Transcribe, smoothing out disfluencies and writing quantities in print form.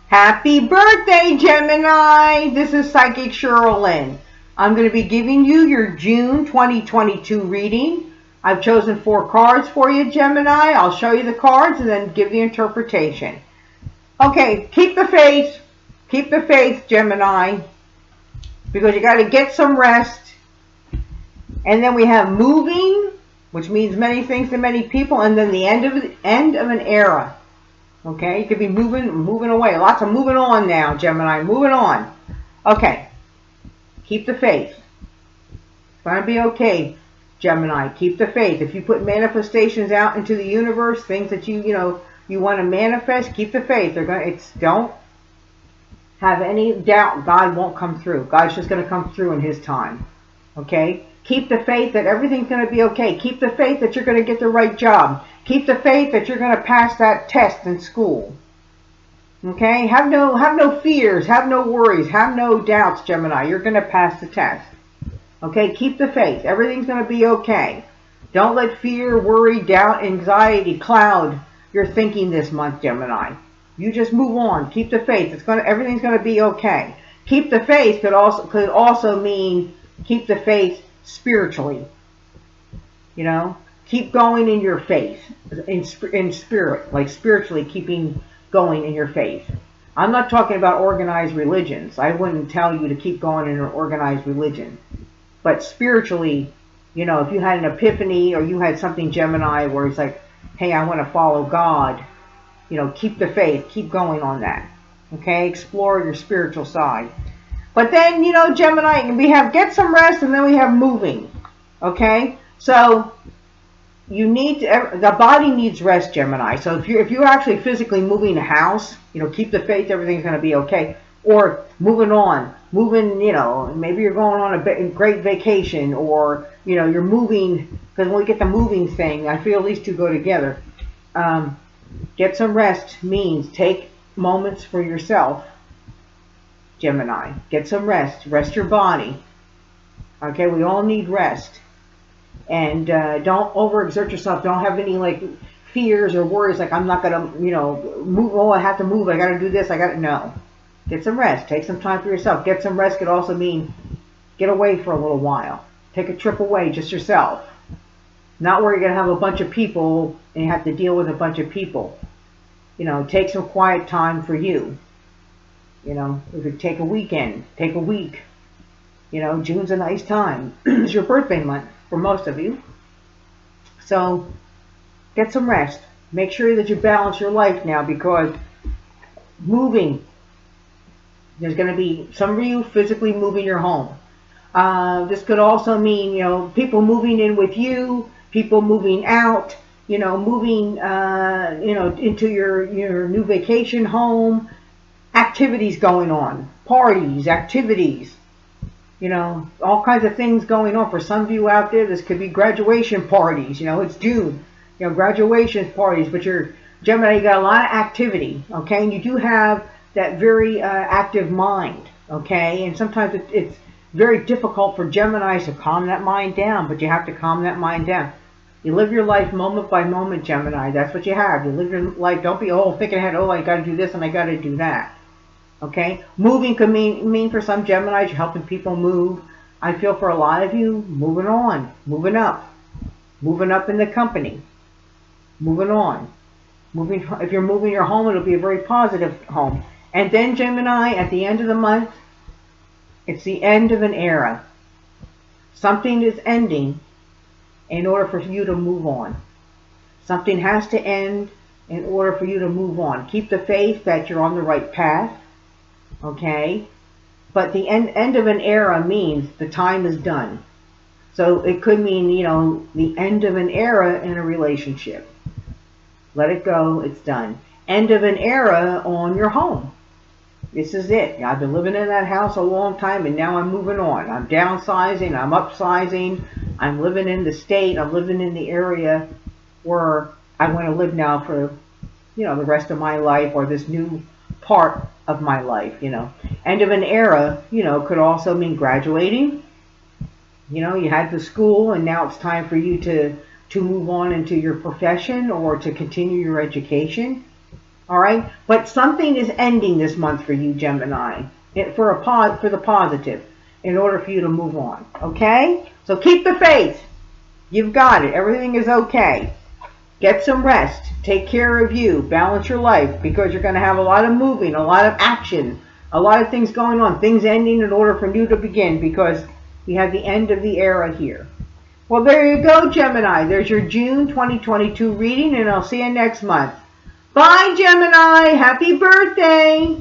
Happy birthday, Gemini! This is Psychic Cheryl Lynn. I'm going to be giving you your June 2022 reading. I've chosen 4 cards for you, Gemini. I'll show you the cards and then give the interpretation. Okay, keep the faith. Keep the faith, Gemini, because you got to get some rest. And then we have moving, which means many things to many people, and then the end of an era. Okay, you could be moving away. Lots of moving on now, Gemini. Moving on. Okay. Keep the faith. It's going to be okay, Gemini. Keep the faith. If you put manifestations out into the universe, things that you want to manifest, keep the faith. Don't have any doubt God won't come through. God's just going to come through in His time. Okay? Keep the faith that everything's going to be okay. Keep the faith that you're going to get the right job. Keep the faith that you're going to pass that test in school. Okay? Have no fears. Have no worries. Have no doubts, Gemini. You're going to pass the test. Okay? Keep the faith. Everything's going to be okay. Don't let fear, worry, doubt, anxiety cloud your thinking this month, Gemini. You just move on. Keep the faith. Everything's going to be okay. Keep the faith could also mean keep the faith spiritually. Keep going in your faith, in spirit, like spiritually keeping going in your faith. I'm not talking about organized religions. I wouldn't tell you to keep going in an organized religion. But spiritually, if you had an epiphany or you had something, Gemini, where it's like, hey, I want to follow God, keep the faith, keep going on that. Okay, explore your spiritual side. But then, Gemini, we have get some rest, and then we have moving. Okay, so the body needs rest, Gemini. So if you're actually physically moving a house, keep the faith, everything's going to be okay. Or moving, maybe you're going on a great vacation, or you're moving, because when we get the moving thing, I feel these two go together. Get some rest means take moments for yourself, Gemini. Get some rest. Rest your body. Okay, we all need rest. And don't overexert yourself. Don't have any fears or worries like I'm not gonna move. Oh, I have to move. I gotta do this. No. Get some rest. Take some time for yourself. Get some rest could also mean get away for a little while. Take a trip away, just yourself. Not where you're gonna have a bunch of people and you have to deal with a bunch of people. Take some quiet time for you. If you take a weekend, take a week. June's a nice time. It's your birthday month for most of you. So get some rest. Make sure that you balance your life now, because moving, there's going to be some of you physically moving your home. This could also mean, people moving in with you, people moving out, moving, into your new vacation home, activities going on, parties, activities, all kinds of things going on. For some of you out there, this could be graduation parties. It's June, graduation parties. But Gemini, you got a lot of activity, okay? And you do have that very active mind, okay? And sometimes it's very difficult for Geminis to calm that mind down, but you have to calm that mind down. You live your life moment by moment, Gemini. That's what you have. You live your life. Don't be thinking ahead. Oh, I got to do this and I got to do that. Okay, moving could mean for some Geminis, you're helping people move. I feel for a lot of you, moving on, moving up in the company, moving on, If you're moving your home, it'll be a very positive home. And then Gemini, at the end of the month, it's the end of an era. Something is ending in order for you to move on. Something has to end in order for you to move on. Keep the faith that you're on the right path. Okay, but the end of an era means the time is done. So it could mean, the end of an era in a relationship. Let it go. It's done. End of an era on your home. This is it. I've been living in that house a long time, and now I'm moving on. I'm downsizing. I'm upsizing. I'm living in the state. I'm living in the area where I want to live now for, the rest of my life, or this new part of my life. End of an era, could also mean graduating. You had the school, and now it's time for you to move on into your profession or to continue your education. All right, but something is ending this month for you, Gemini, for the positive, in order for you to move on. Okay, so keep the faith. You've got it. Everything is okay. Get some rest. Take care of you. Balance your life, because you're going to have a lot of moving, a lot of action, a lot of things going on, things ending in order for you to begin, because we have the end of the era here. Well, there you go, Gemini. There's your June 2022 reading, and I'll see you next month. Bye, Gemini. Happy birthday.